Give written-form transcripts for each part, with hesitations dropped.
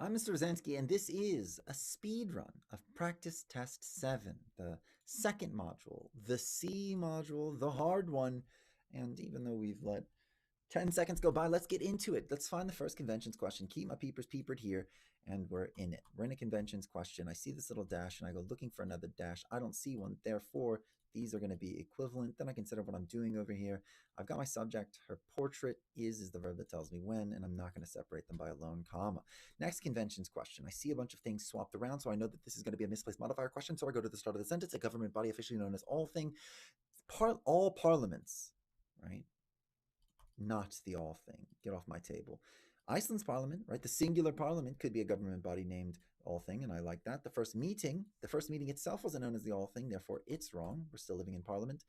I'm Mr. Rosansky, and this is a speed run of Practice Test 7, the second module, the C module, the hard one. And even though we've let 10 seconds go by, let's get into it. Let's find the first conventions question. Keep my peepers peepered here, and we're in it. We're in a conventions question. I see this little dash, and I go looking for another dash. I don't see one. Therefore, these are going to be equivalent. Then I consider what I'm doing over here. I've got my subject. Her portrait is the verb that tells me when, and I'm not going to separate them by a lone comma. Next conventions question. I see a bunch of things swapped around, so I know that this is going to be a misplaced modifier question. So I go to the start of the sentence. A government body officially known as all thing. All parliaments, right? Not the all thing. Get off my table. Iceland's parliament, right? The singular parliament could be a government body named all thing, and I like that. The first meeting itself wasn't known as the all thing, therefore it's wrong. We're still living in parliament.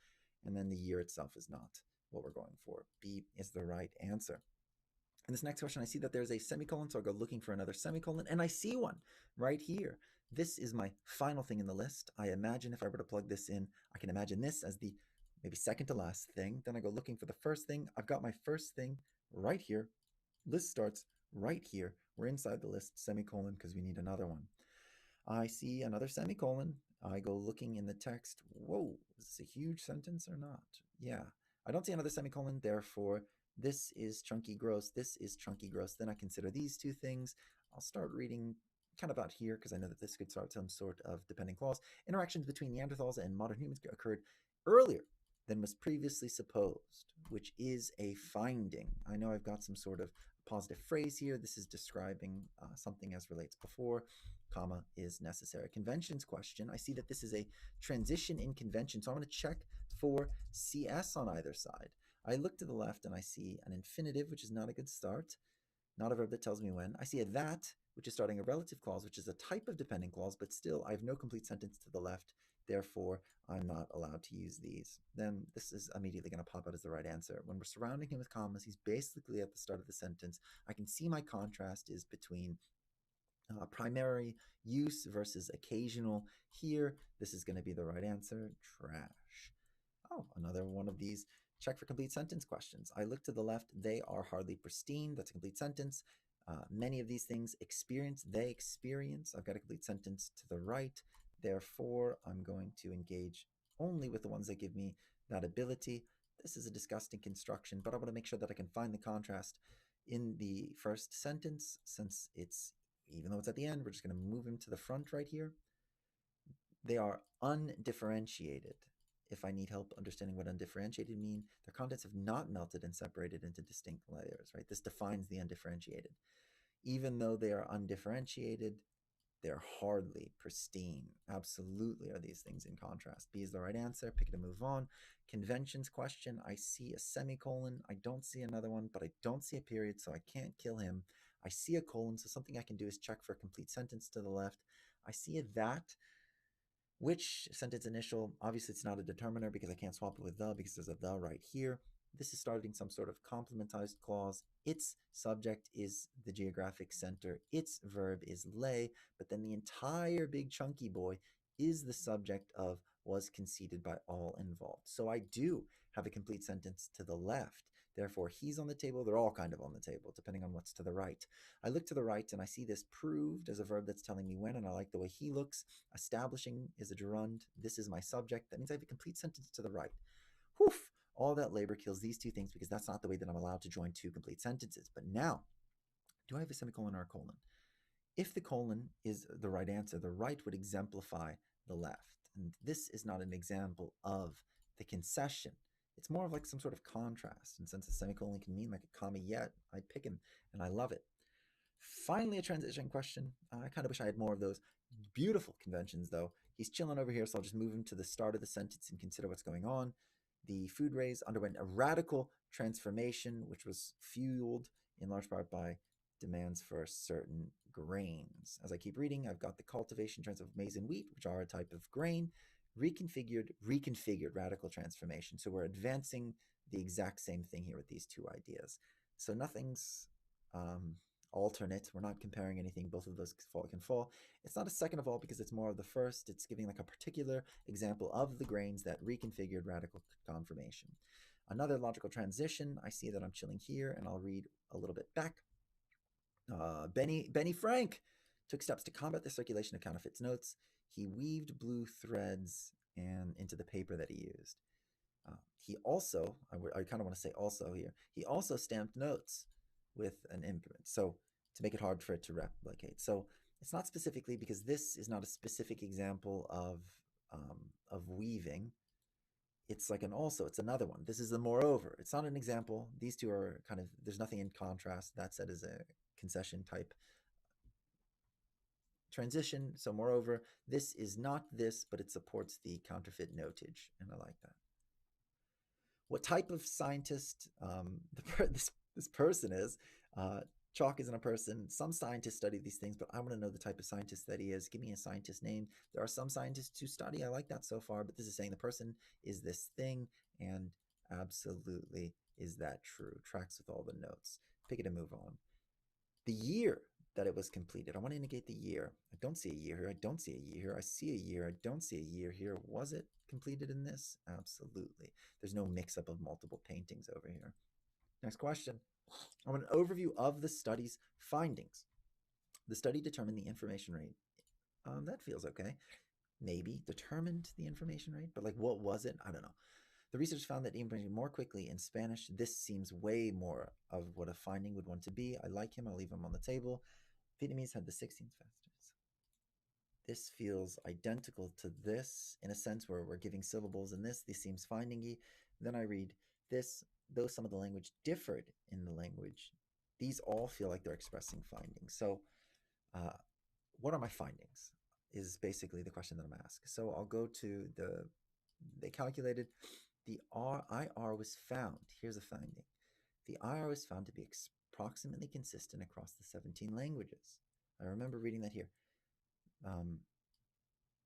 And then the year itself is not what we're going for. B is the right answer. In this next question, I see that there's a semicolon, so I'll go looking for another semicolon, and I see one right here. This is my final thing in the list. I imagine if I were to plug this in, I can imagine this as the maybe second to last thing. Then I go looking for the first thing. I've got my first thing right here. List starts right here. We're inside the list, semicolon, because we need another one. I see another semicolon. I go looking in the text. Whoa, is this a huge sentence or not? Yeah, I don't see another semicolon, therefore this is chunky gross, this is chunky gross. Then I consider these two things. I'll start reading kind of out here because I know that this could start some sort of dependent clause. Interactions between Neanderthals and modern humans occurred earlier than was previously supposed, which is a finding. I know I've got some sort of positive phrase here. This is describing something as relates before. Comma is necessary. Conventions question. I see that this is a transition in convention, so I'm going to check for CS on either side. I look to the left and I see an infinitive, which is not a good start, not a verb that tells me when. I see a that, which is starting a relative clause, which is a type of dependent clause, but still I have no complete sentence to the left. Therefore, I'm not allowed to use these. Then this is immediately going to pop out as the right answer. When we're surrounding him with commas, he's basically at the start of the sentence. I can see my contrast is between primary use versus occasional. Here, this is going to be the right answer. Trash. Oh, another one of these check for complete sentence questions. I look to the left. They are hardly pristine. That's a complete sentence. Many of these things experience. They experience. I've got a complete sentence to the right. Therefore, I'm going to engage only with the ones that give me that ability. This is a disgusting construction, but I want to make sure that I can find the contrast in the first sentence. Since it's, even though it's at the end, we're just going to move him to the front right here. They are undifferentiated. If I need help understanding what undifferentiated mean, their contents have not melted and separated into distinct layers, right? This defines the undifferentiated. Even though they are undifferentiated, they're hardly pristine. Absolutely are these things in contrast. B is the right answer. Pick it and move on. Conventions question. I see a semicolon. I don't see another one, but I don't see a period, so I can't kill him. I see a colon, so something I can do is check for a complete sentence to the left. I see a that. Which sentence initial? Obviously, it's not a determiner because I can't swap it with the because there's a the right here. This is starting some sort of complementized clause. Its subject is the geographic center. Its verb is lay, but then the entire big chunky boy is the subject of was conceded by all involved. So I do have a complete sentence to the left. Therefore, he's on the table. They're all kind of on the table, depending on what's to the right. I look to the right and I see this proved as a verb that's telling me when, and I like the way he looks. Establishing is a gerund. This is my subject. That means I have a complete sentence to the right. Whew! All that labor kills these two things because that's not the way that I'm allowed to join two complete sentences. But now, do I have a semicolon or a colon? If the colon is the right answer, the right would exemplify the left. And this is not an example of the concession. It's more of like some sort of contrast. And since a semicolon can mean like a comma yet, I pick him and I love it. Finally, a transition question. I kind of wish I had more of those. Beautiful conventions, though. He's chilling over here, so I'll just move him to the start of the sentence and consider what's going on. The food rays underwent a radical transformation, which was fueled in large part by demands for certain grains. As I keep reading, I've got the cultivation trends of maize and wheat, which are a type of grain, reconfigured, radical transformation. So we're advancing the exact same thing here with these two ideas. So nothing's alternate. We're not comparing anything. Both of those can fall. It's not a second of all because it's more of the first. It's giving like a particular example of the grains that reconfigured radical conformation. Another logical transition. I see that I'm chilling here and I'll read a little bit back. Benny Frank took steps to combat the circulation of counterfeit notes. He weaved blue threads and into the paper that he used. He also, I kind of want to say also here, he also stamped notes with an imprint, so to make it hard for it to replicate. So it's not specifically, because this is not a specific example of weaving. It's like an also, it's another one. This is a moreover. It's not an example. These two are kind of, there's nothing in contrast. That said is a concession type transition. So moreover, this is not this, but it supports the counterfeit notage, and I like that. What type of scientist this person is? Chalk isn't a person. Some scientists study these things, but I want to know the type of scientist that he is. Give me a scientist name. There are some scientists who study. I like that so far, but this is saying the person is this thing, and absolutely is that true. Tracks with all the notes. Pick it and move on. The year that it was completed. I want to indicate the year. I don't see a year here. I don't see a year here. I see a year. I don't see a year here. Was it completed in this? Absolutely. There's no mix-up of multiple paintings over here. Next question. I want an overview of the study's findings. The study determined the information rate. That feels okay. Maybe determined the information rate, but like what was it? I don't know. The research found that information more quickly in Spanish. This seems way more of what a finding would want to be. I like him. I'll leave him on the table. Vietnamese had the 16th fastest. This feels identical to this in a sense where we're giving syllables in this. This seems findingy. Then I read this, though some of the language differed in the language, these all feel like they're expressing findings. So what are my findings is basically the question that I'm asked. So I'll go to they calculated the IR was found. Here's a finding. The IR was found to be approximately consistent across the 17 languages. I remember reading that here.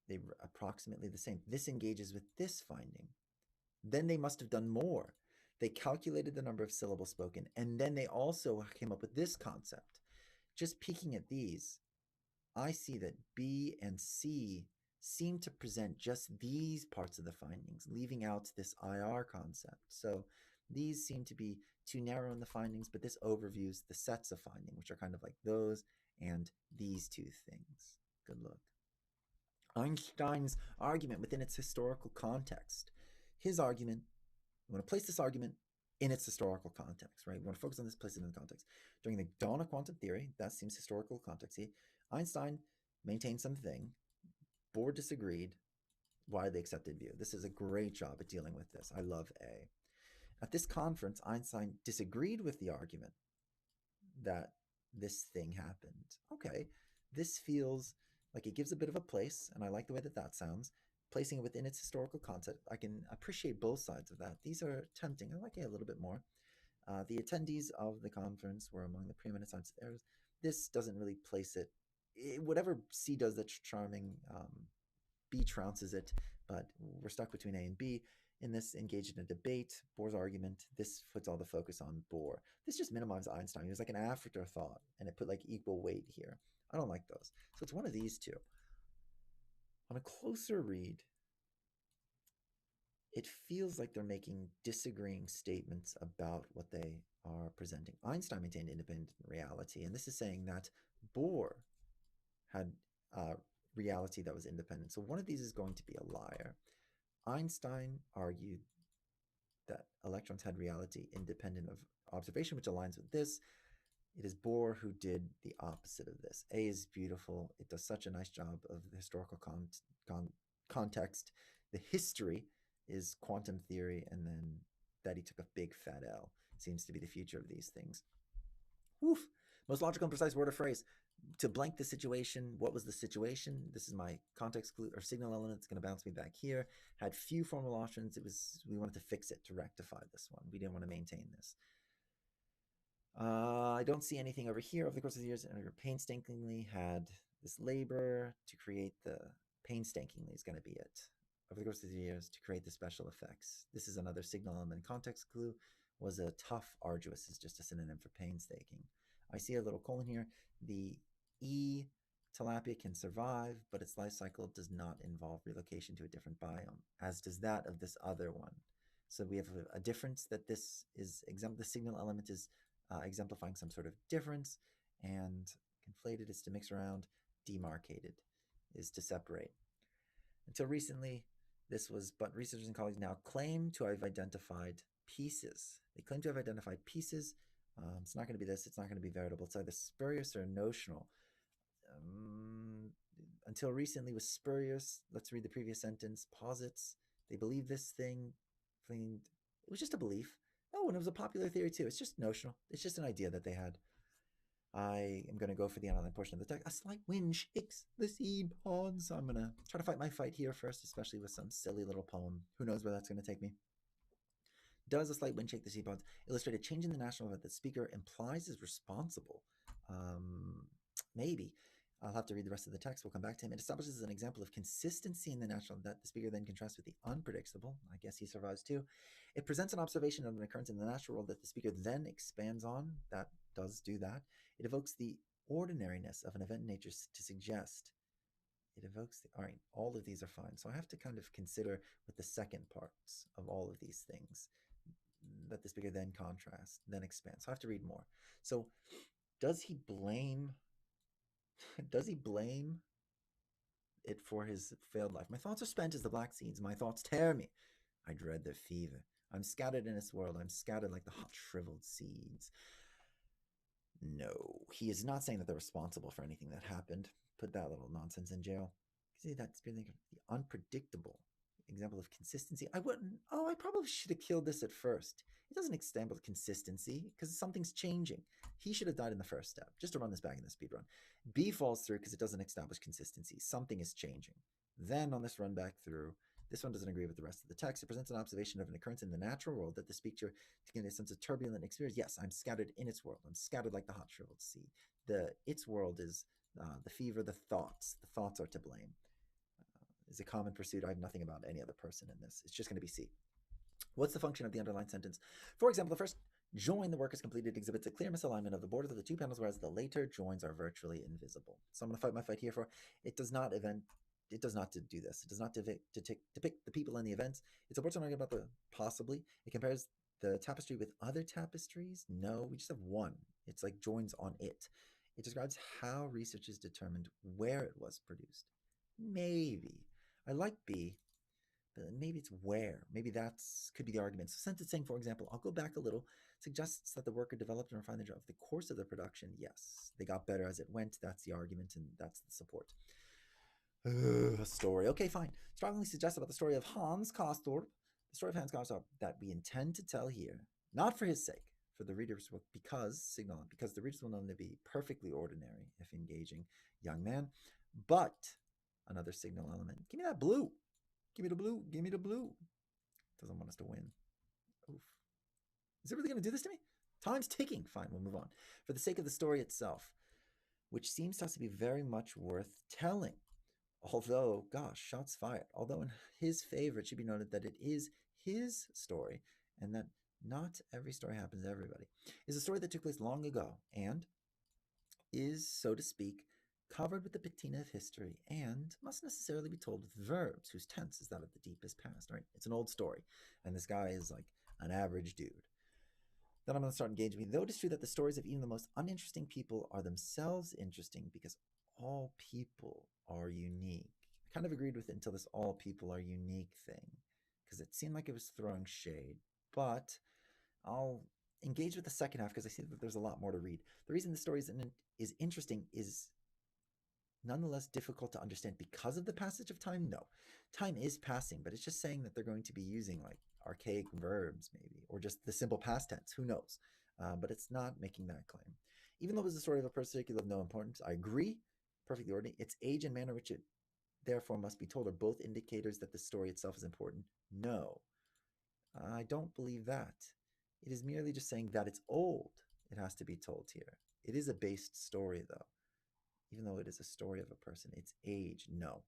They were approximately the same. This engages with this finding. Then they must have done more. They calculated the number of syllables spoken, and then they also came up with this concept. Just peeking at these, I see that B and C seem to present just these parts of the findings, leaving out this IR concept. So these seem to be too narrow in the findings, but this overviews the sets of finding, which are kind of like those and these two things. Good look. Einstein's argument within its historical context. His argument, we want to place this argument in its historical context, right? We want to focus on this, place it in the context. During the dawn of quantum theory, that seems historical context. Einstein maintained something, Bohr disagreed, widely accepted view. This is a great job at dealing with this. I love A. At this conference, Einstein disagreed with the argument that this thing happened. Okay, this feels like it gives a bit of a place, and I like the way that that sounds. Placing it within its historical context, I can appreciate both sides of that. These are tempting. I like it a little bit more. The attendees of the conference were among the preeminent scientists. This doesn't really place it. Whatever C does that's charming, B trounces it, but we're stuck between A and B. In this, engaged in a debate, Bohr's argument, this puts all the focus on Bohr. This just minimizes Einstein. He was like an afterthought, and it put like equal weight here. I don't like those. So it's one of these two. On a closer read, it feels like they're making disagreeing statements about what they are presenting. Einstein maintained independent reality, and this is saying that Bohr had reality that was independent. So one of these is going to be a liar. Einstein argued that electrons had reality independent of observation, which aligns with this. It is Bohr who did the opposite of this. A is beautiful. It does such a nice job of the historical context. The history is quantum theory, and then that he took a big fat L seems to be the future of these things. Woof. Most logical and precise word or phrase. To blank the situation, what was the situation? This is my context clue or signal element. It's going to bounce me back here. Had few formal options. We wanted to fix it to rectify this one. We didn't want to maintain this. I don't see anything over here. Over the course of the years, painstakingly had this labor to create the painstakingly is going to be it. Over the course of the years to create the special effects. This is another signal element context clue. Was a tough, arduous is just a synonym for painstaking. I see a little colon here. The E tilapia can survive, but its life cycle does not involve relocation to a different biome, as does that of this other one. So we have a difference that this is the signal element is exemplifying some sort of difference, and conflated is to mix around, demarcated is to separate. Until recently, this was, but researchers and colleagues now claim to have identified pieces. They claim to have identified pieces. It's not going to be this, it's not going to be veritable. It's either spurious or notional. Until recently was spurious. Let's read the previous sentence. Posits. They believe this thing. It was just a belief. Oh, and it was a popular theory too. It's just notional. It's just an idea that they had. I am going to go for the underlined portion of the text. A slight wind shakes the seed pods. So I'm going to try to fight my fight here first, especially with some silly little poem. Who knows where that's going to take me? Does a slight wind shake the seed pods illustrate a change in the national event that the speaker implies is responsible? Maybe. I'll have to read the rest of the text. We'll come back to him. It establishes an example of consistency in the national that the speaker then contrasts with the unpredictable. I guess he survives too. It presents an observation of an occurrence in the natural world that the speaker then expands on. That does do that. It evokes the ordinariness of an event in nature to suggest. It evokes the, all right, all of these are fine. So I have to kind of consider with the second parts of all of these things that the speaker then contrasts, then expands. So I have to read more. So does he blame it for his failed life? My thoughts are spent as the black seeds. My thoughts tear me. I dread their fever. I'm scattered in its world. I'm scattered like the hot shriveled seeds. No, he is not saying that they're responsible for anything that happened. Put that little nonsense in jail. See, that's the unpredictable example of consistency. I probably should have killed this at first. It doesn't establish consistency because something's changing. He should have died in the first step, just to run this back in the speed run. B falls through because it doesn't establish consistency. Something is changing. Then on this run back through, this one doesn't agree with the rest of the text. It presents an observation of an occurrence in the natural world that the speaker to get a sense of turbulent experience. Yes, I'm scattered in its world. I'm scattered like the hot shriveled seed. Its world is the fever, the thoughts. The thoughts are to blame. Is a common pursuit. I have nothing about any other person in this. It's just going to be C. What's the function of the underlined sentence? For example, the first join the work is completed exhibits a clear misalignment of the borders of the two panels, whereas the later joins are virtually invisible. So I'm going to fight my fight here for it does not do this. It does not depict the people in the events. It supports an argument about the possibly. It compares the tapestry with other tapestries. No, we just have one. It's like joins on it. It describes how researchers determined where it was produced. Maybe. I like B, but maybe it's where. Maybe that's could be the argument. So sentencing, for example, I'll go back a little, suggests that the worker developed and refined the job. The course of the production, yes. They got better as it went. That's the argument, and that's the support. A story. Okay, fine. Strongly suggests about the story of Hans Castorp. The story of Hans Castorp that we intend to tell here, not for his sake, for the readers, because the readers will know him to be perfectly ordinary, if engaging, young man, but another signal element. Give me that blue. Give me the blue. Give me the blue. Doesn't want us to win. Oof. Is it really going to do this to me? Time's ticking. Fine, we'll move on. For the sake of the story itself, which seems to us to be very much worth telling. Although, gosh, shots fired. Although in his favor, it should be noted that it is his story and that not every story happens to everybody. It's a story that took place long ago and is, so to speak, covered with the patina of history and must necessarily be told with verbs whose tense is that of the deepest past. Right? It's an old story, and this guy is like an average dude. Then I'm going to start engaging me. Though it is true that the stories of even the most uninteresting people are themselves interesting because all people are unique. I kind of agreed with it until this all people are unique thing because it seemed like it was throwing shade. But I'll engage with the second half because I see that there's a lot more to read. The reason the story is interesting is nonetheless difficult to understand because of the passage of time. No, time is passing, but it's just saying that they're going to be using like archaic verbs maybe, or just the simple past tense. Who knows? But it's not making that claim. Even though it was the story of a particular of no importance, I agree, perfectly ordinary. Its age and manner which it therefore must be told are both indicators that the story itself is important. No, I don't believe that. It is merely just saying that it's old. It has to be told here. It is a based story though. Even though it is a story of a person, its age, no.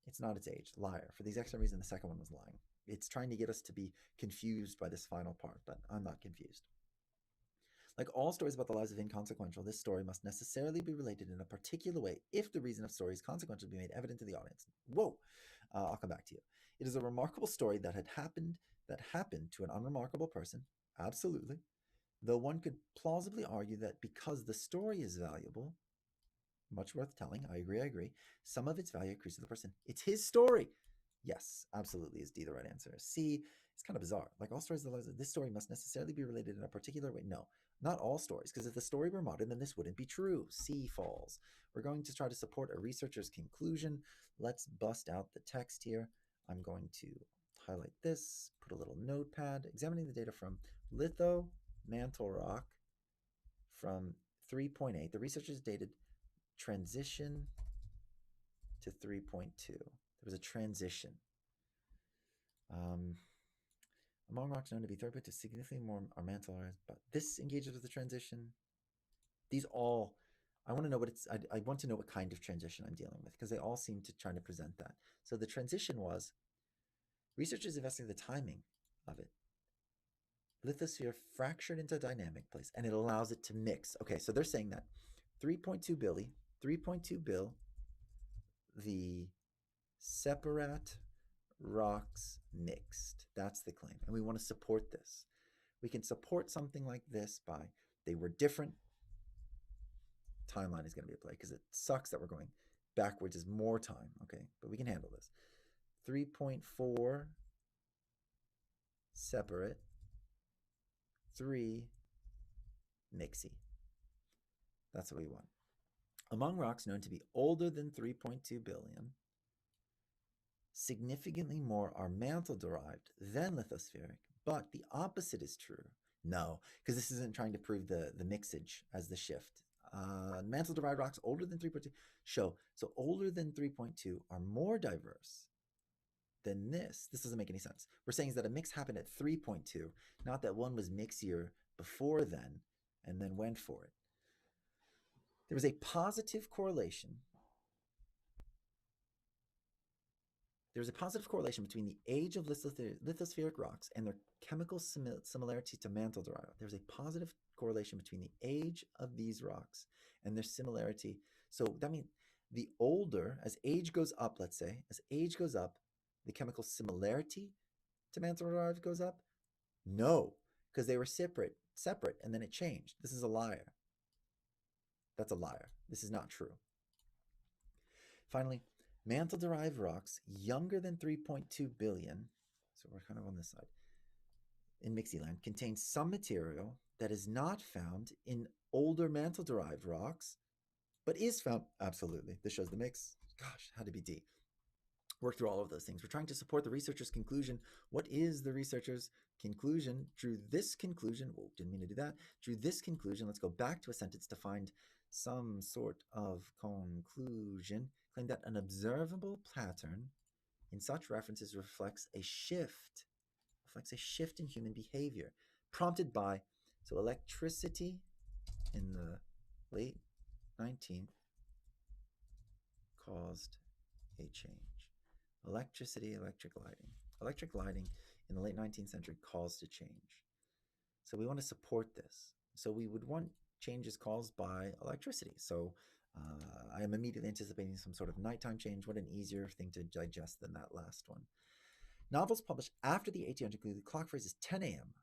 It's not its age. Liar. For these extra reasons, the second one was lying. It's trying to get us to be confused by this final part, but I'm not confused. Like all stories about the lives of inconsequential, this story must necessarily be related in a particular way if the reason of story is consequential to be made evident to the audience. Whoa! I'll come back to you. It is a remarkable story that happened to an unremarkable person. Absolutely. Though one could plausibly argue that because the story is valuable, much worth telling, I agree, some of its value accrues to the person. It's his story. Yes, absolutely is D the right answer. C, it's kind of bizarre. Like all stories, this story must necessarily be related in a particular way. No, not all stories, because if the story were modern, then this wouldn't be true. C falls. We're going to try to support a researcher's conclusion. Let's bust out the text here. I'm going to highlight this, put a little notepad, examining the data from litho mantle rock from 3.8. The researchers dated transition to 3.2. There was a transition. Among rocks known to be throughput to significantly more are mantle, but this engages with the transition. These all, I want to know what it's, I want to know what kind of transition I'm dealing with because they all seem to try to present that. So the transition was, researchers investigated the timing of it. Lithosphere fractured into a dynamic place and it allows it to mix. Okay, so they're saying that 3.2 bill, the separate rocks mixed. That's the claim. And we want to support this. We can support something like this by they were different. Timeline is going to be a play because it sucks that we're going backwards is more time. Okay, but we can handle this. 3.4 separate, 3 mixy. That's what we want. Among rocks known to be older than 3.2 billion, significantly more are mantle-derived than lithospheric, but the opposite is true. No, because this isn't trying to prove the mixage as the shift. Mantle-derived rocks older than 3.2 show, so older than 3.2 are more diverse than this. This doesn't make any sense. We're saying is that a mix happened at 3.2, not that one was mixier before then and then went for it. There was a positive correlation. There's a positive correlation between the age of lithospheric rocks and their chemical similarity to mantle-derived. There's a positive correlation between the age of these rocks and their similarity. So that means the older, as age goes up, let's say, as age goes up, the chemical similarity to mantle-derived goes up? No, because they were separate, and then it changed. This is a liar. That's a liar. This is not true. Finally, mantle-derived rocks younger than 3.2 billion, so we're kind of on this side, in Mixieland, contain some material that is not found in older mantle-derived rocks, but is found, absolutely. This shows the mix. Gosh, had to be D. Work through all of those things. We're trying to support the researcher's conclusion. What is the researcher's conclusion? Drew this conclusion. Whoa, didn't mean to do that. Drew this conclusion. Let's go back to a sentence to find some sort of conclusion. Claim that an observable pattern in such references reflects a shift in human behavior prompted by, so electricity in the late 19th caused a change. Electricity, electric lighting in the late 19th century caused a change. So we want to support this. So we would want changes caused by electricity. So I am immediately anticipating some sort of nighttime change. What an easier thing to digest than that last one. Novels published after the 1800s include the clock phrase is 10 a.m.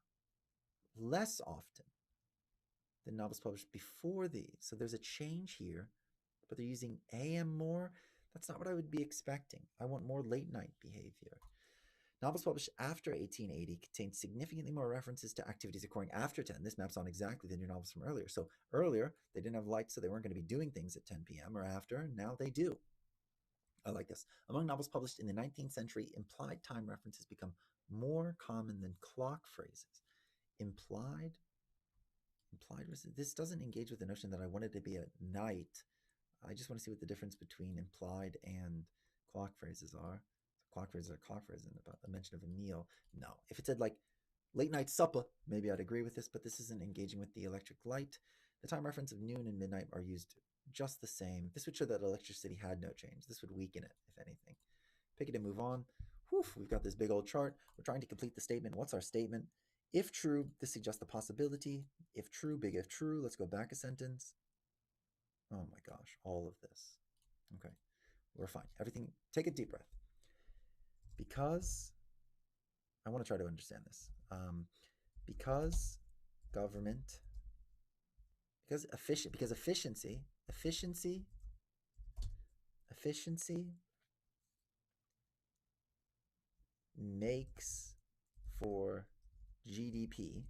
less often than novels published before these. So there's a change here, but they're using a.m. more. That's not what I would be expecting. I want more late night behavior. Novels published after 1880 contain significantly more references to activities occurring after 10. This maps on exactly the new novels from earlier. So earlier, they didn't have lights, so they weren't going to be doing things at 10 p.m. or after. Now they do. I like this. Among novels published in the 19th century, implied time references become more common than clock phrases. Implied, this doesn't engage with the notion that I want it to be at night. I just want to see what the difference between implied and clock phrases are. Clock phrases are clock phrases, and about the mention of a meal. No. If it said like late night supper, maybe I'd agree with this, but this isn't engaging with the electric light. The time reference of noon and midnight are used just the same. This would show that electricity had no change. This would weaken it, if anything. Pick it and move on. Whew, we've got this big old chart. We're trying to complete the statement. What's our statement? If true, this suggests the possibility. If true, big if true. Let's go back a sentence. Oh my gosh, all of this. Okay, we're fine. Everything, take a deep breath. Because, I want to try to understand this. Because government, because efficiency makes for GDP.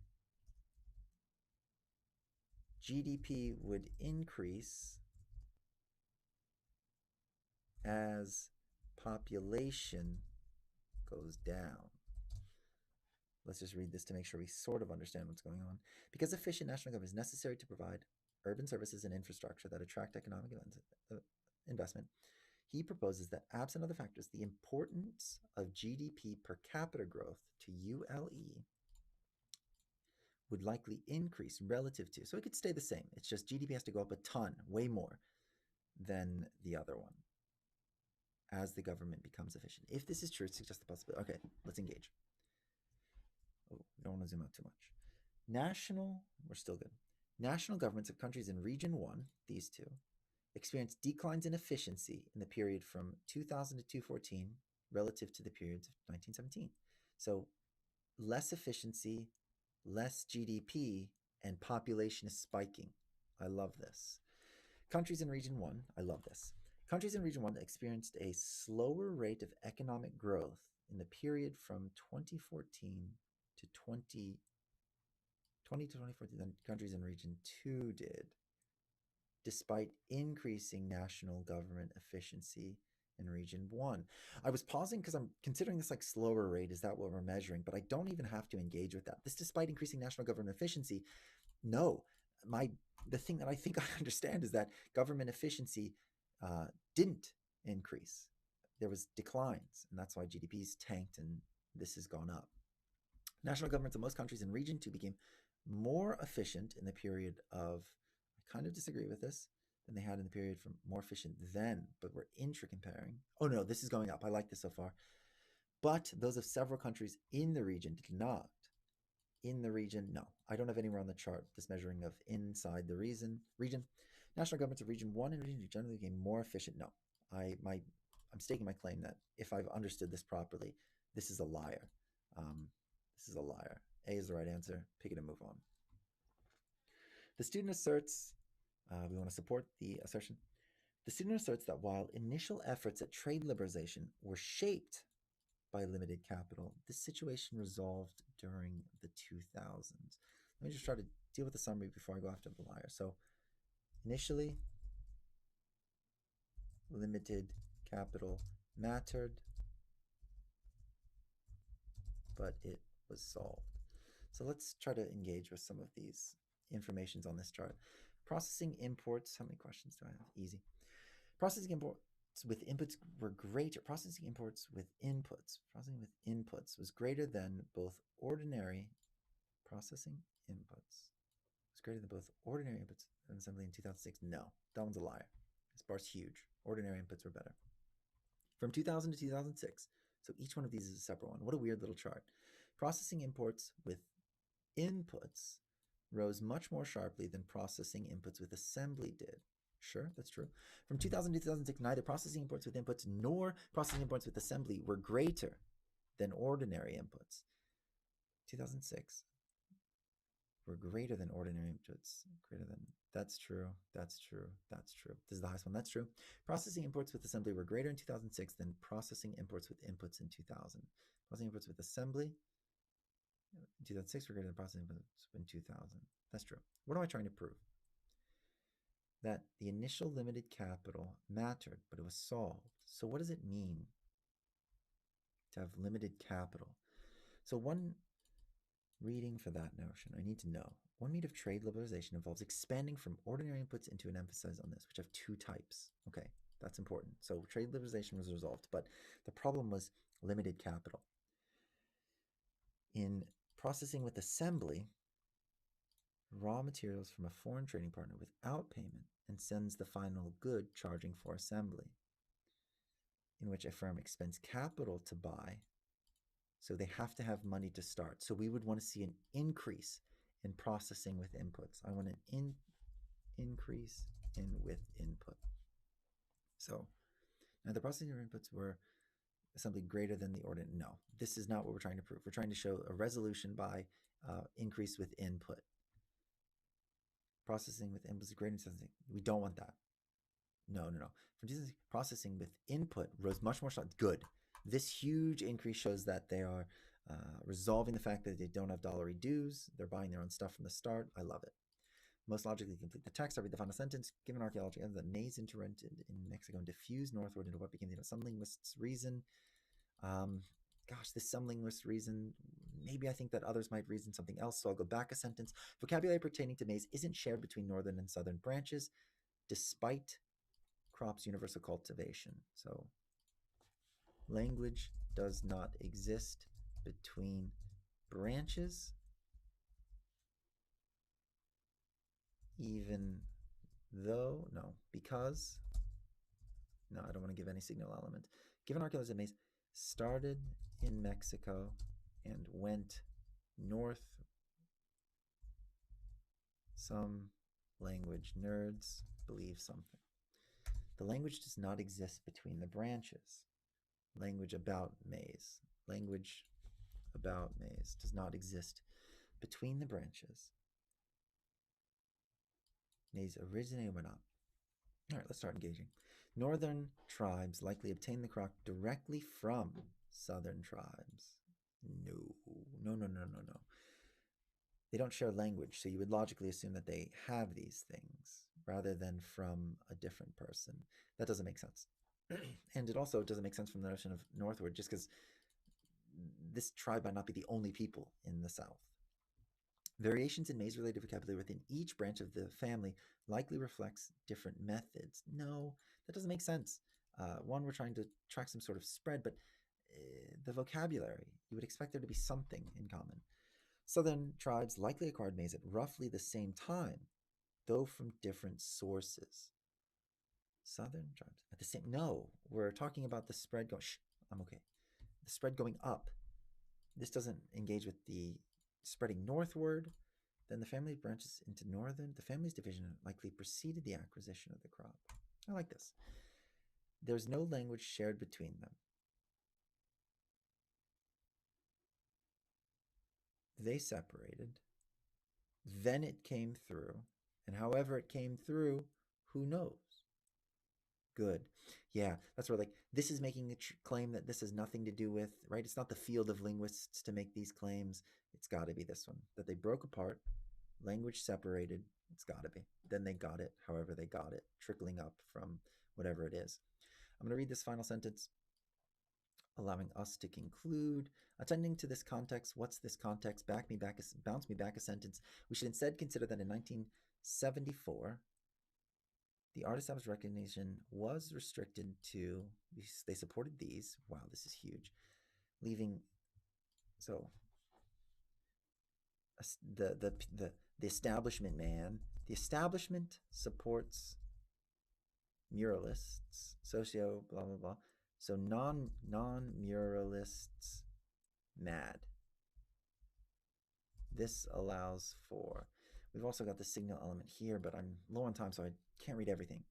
GDP would increase as population goes down. Let's just read this to make sure we sort of understand what's going on. Because efficient national government is necessary to provide urban services and infrastructure that attract economic investment, he proposes that, absent other factors, the importance of GDP per capita growth to ULE would likely increase relative to, so it could stay the same. It's just GDP has to go up a ton, way more than the other one as the government becomes efficient. If this is true, it suggests the possibility. Okay, let's engage. Oh, we don't want to zoom out too much. We're still good. National governments of countries in Region 1, these two, experienced declines in efficiency in the period from 2000 to 2014 relative to the periods of 1917. So less efficiency, less GDP, and population is spiking. I love this. Countries in Region 1, I love this. Countries in Region 1 experienced a slower rate of economic growth in the period from 2014 to 2020 to 2014 than countries in Region 2 did, despite increasing national government efficiency in Region 1. I was pausing because I'm considering this like slower rate. Is that what we're measuring? But I don't even have to engage with that. This despite increasing national government efficiency. No, the thing that I think I understand is that government efficiency didn't increase. There was declines, and that's why GDP's tanked and this has gone up. National governments of most countries in Region 2 became more efficient in the period of, I kind of disagree with this, than they had in the period from more efficient then, but we're intra-comparing. Oh no, this is going up. I like this so far. But those of several countries in the region did not. In the region, no. I don't have anywhere on the chart this measuring of inside the region. National governments of Region 1 and Region 2 generally became more efficient. No. I'm staking my claim that if I've understood this properly, this is a liar. This is a liar. A is the right answer. Pick it and move on. The student asserts, we want to support the assertion. The student asserts that while initial efforts at trade liberalization were shaped by limited capital, this situation resolved during the 2000s. Let me just try to deal with the summary before I go after the liar. So initially, limited capital mattered, but it was solved. So let's try to engage with some of these informations on this chart. Processing imports, how many questions do I have? Easy. Processing imports with inputs were greater. Processing imports with inputs. Processing with inputs was greater than both ordinary processing inputs. Was greater than both ordinary inputs and assembly in 2006. No, that one's a liar. This bar's huge. Ordinary inputs were better. From 2000 to 2006. So each one of these is a separate one. What a weird little chart. Processing imports with inputs rose much more sharply than processing inputs with assembly did. Sure, that's true. From 2000 to 2006, neither processing imports with inputs nor processing imports with assembly were greater than ordinary inputs. 2006 were greater than ordinary inputs. Greater than, that's true, that's true, that's true. This is the highest one, that's true. Processing imports with assembly were greater in 2006 than processing imports with inputs in 2000. Processing imports with assembly in 2006 were greater than processing inputs in 2000. That's true. What am I trying to prove? That the initial limited capital mattered, but it was solved. So what does it mean to have limited capital? So one reading for that notion, I need to know. One mean of trade liberalization involves expanding from ordinary inputs into an emphasis on this, which have two types. Okay, that's important. So trade liberalization was resolved, but the problem was limited capital. In processing with assembly, raw materials from a foreign trading partner without payment and sends the final good charging for assembly, in which a firm expends capital to buy, so they have to have money to start. So we would want to see an increase in processing with inputs. I want an increase in with input. So now the processing of inputs were assembly greater than the ordinary. No, this is not what we're trying to prove. We're trying to show a resolution by increase with input. processing with inputs greater than something. We don't want that. No. From processing with input rose much more. Good. This huge increase shows that they are resolving the fact that they don't have dollary dues. They're buying their own stuff from the start. I love it. Most logically complete the text. I read the final sentence. Given archaeology evidence that maize interrented in Mexico and diffused northward into what became some linguists' reason. Gosh, this some linguists reason. Maybe I think that others might reason something else, so I'll go back a sentence. Vocabulary pertaining to maize isn't shared between northern and southern branches, despite crops' universal cultivation. So language does not exist between branches, even though, no, because, no, I don't want to give any signal element. Given archaeology, maize started in Mexico and went north. Some language nerds believe something. The language does not exist between the branches. Language about maize. Language about maize does not exist between the branches. Maize originated or not. All right, let's start engaging. Northern tribes likely obtained the crop directly from southern tribes. No. They don't share language, so you would logically assume that they have these things rather than from a different person. That doesn't make sense. And it also doesn't make sense from the notion of northward, just because this tribe might not be the only people in the South. Variations in maize-related vocabulary within each branch of the family likely reflects different methods. No, that doesn't make sense. One, we're trying to track some sort of spread, but the vocabulary, you would expect there to be something in common. Southern tribes likely acquired maize at roughly the same time, though from different sources. Southern tribes at the same. No, we're talking about the spread going. I'm okay. The spread going up. This doesn't engage with the spreading northward. Then the family branches into northern. The family's division likely preceded the acquisition of the crop. I like this. There's no language shared between them. They separated. Then it came through. And however it came through, who knows? Good. Yeah, that's where like this is making a claim that this has nothing to do with, right? It's not the field of linguists to make these claims. It's got to be this one, that they broke apart, language separated. It's got to be. Then they got it, however they got it, trickling up from whatever it is. I'm going to read this final sentence, allowing us to conclude. Attending to this context, what's this context? Bounce me back a sentence. We should instead consider that in 1974, the art established recognition was restricted to, they supported these. Wow, this is huge. Leaving, so the establishment man, the establishment supports muralists, socio blah blah blah. So non-muralists mad. This allows for, we've also got the signal element here, but I'm low on time, so I can't read everything.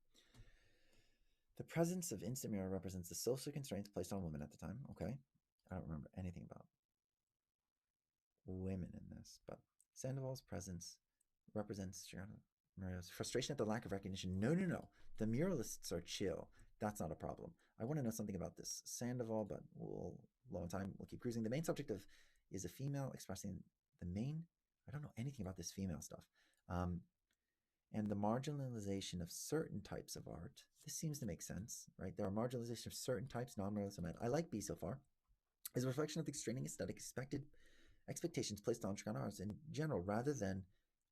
The presence of instant mural represents the social constraints placed on women at the time. Okay. I don't remember anything about women in this, but Sandoval's presence represents Mario's frustration at the lack of recognition. No. The muralists are chill. That's not a problem. I want to know something about this Sandoval, but we'll low on time. We'll keep cruising. The main subject of is a female expressing the main. I don't know anything about this female stuff. And the marginalization of certain types of art. This seems to make sense, right? There are marginalization of certain types, non-muralism. I like B so far. Is a reflection of the constraining aesthetic expectations placed on Chicano artists in general, rather than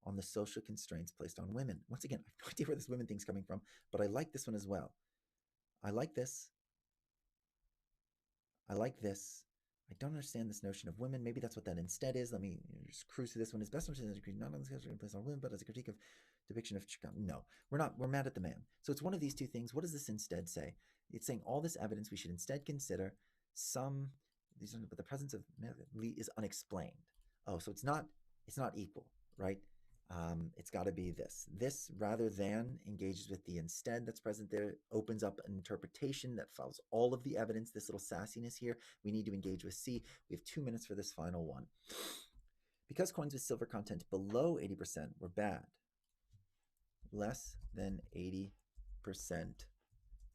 on the social constraints placed on women. Once again, I have no idea where this women thing's coming from, but I like this one as well. I like this. I like this. I don't understand this notion of women. Maybe that's what that instead is. Let me just cruise through this one. His best notion is not on the schedule placed on women, but as a critique of depiction of Chicano. No, we're not. We're mad at the man. So it's one of these two things. What does this instead say? It's saying all this evidence we should instead consider some. But the presence of is unexplained. Oh, so it's not equal, right? It's got to be this rather than engages with the instead that's present there, opens up an interpretation that follows all of the evidence. This little sassiness here, we need to engage with C. We have 2 minutes for this final one. Because coins with silver content below 80% were bad, less than 80%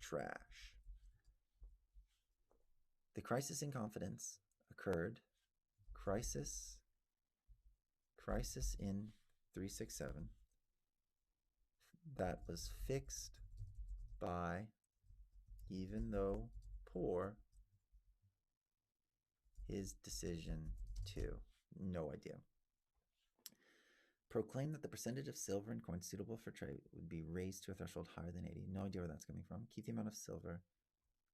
trash. The crisis in confidence occurred. Crisis in 367 that was fixed by even though poor his decision to. No idea. Proclaim that the percentage of silver in coins suitable for trade would be raised to a threshold higher than 80. No idea where that's coming from. Keep the amount of silver.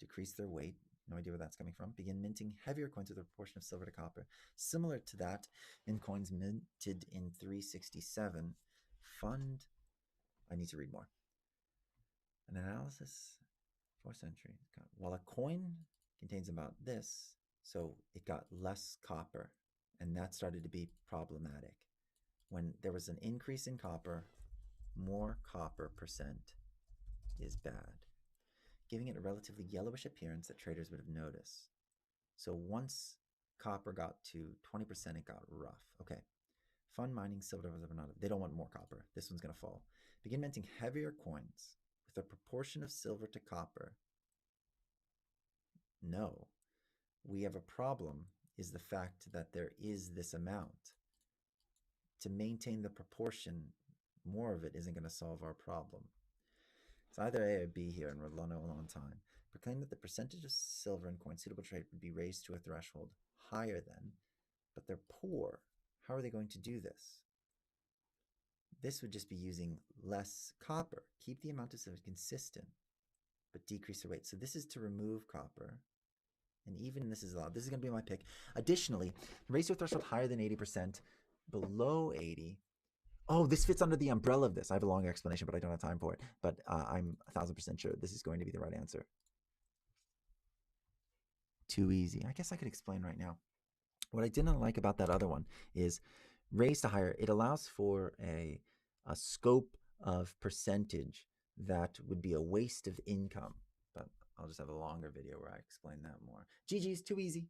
Decrease their weight. No idea where that's coming from. Begin minting heavier coins with a proportion of silver to copper. Similar to that in coins minted in 367. Fund. I need to read more. An analysis. 4th century. While a coin contains about this, so it got less copper, and that started to be problematic. When there was an increase in copper, more copper percent is bad, giving it a relatively yellowish appearance that traders would have noticed. So once copper got to 20%, it got rough. Okay. Fund mining silver. They don't want more copper. This one's going to fall. Begin minting heavier coins with a proportion of silver to copper. No. We have a problem is the fact that there is this amount. To maintain the proportion, more of it isn't going to solve our problem. It's either A or B here, and we're low on time. Proclaim that the percentage of silver in coins suitable trade would be raised to a threshold higher than, but they're poor. How are they going to do this? This would just be using less copper. Keep the amount of silver consistent, but decrease the weight. So this is to remove copper. And even this is allowed. This is going to be my pick. Additionally, raise to a threshold higher than 80%, below 80. Oh, this fits under the umbrella of this. I have a long explanation, but I don't have time for it. But I'm 1000% sure this is going to be the right answer. Too easy. I guess I could explain right now. What I didn't like about that other one is raise to higher. It allows for a scope of percentage that would be a waste of income. But I'll just have a longer video where I explain that more. GG's, too easy.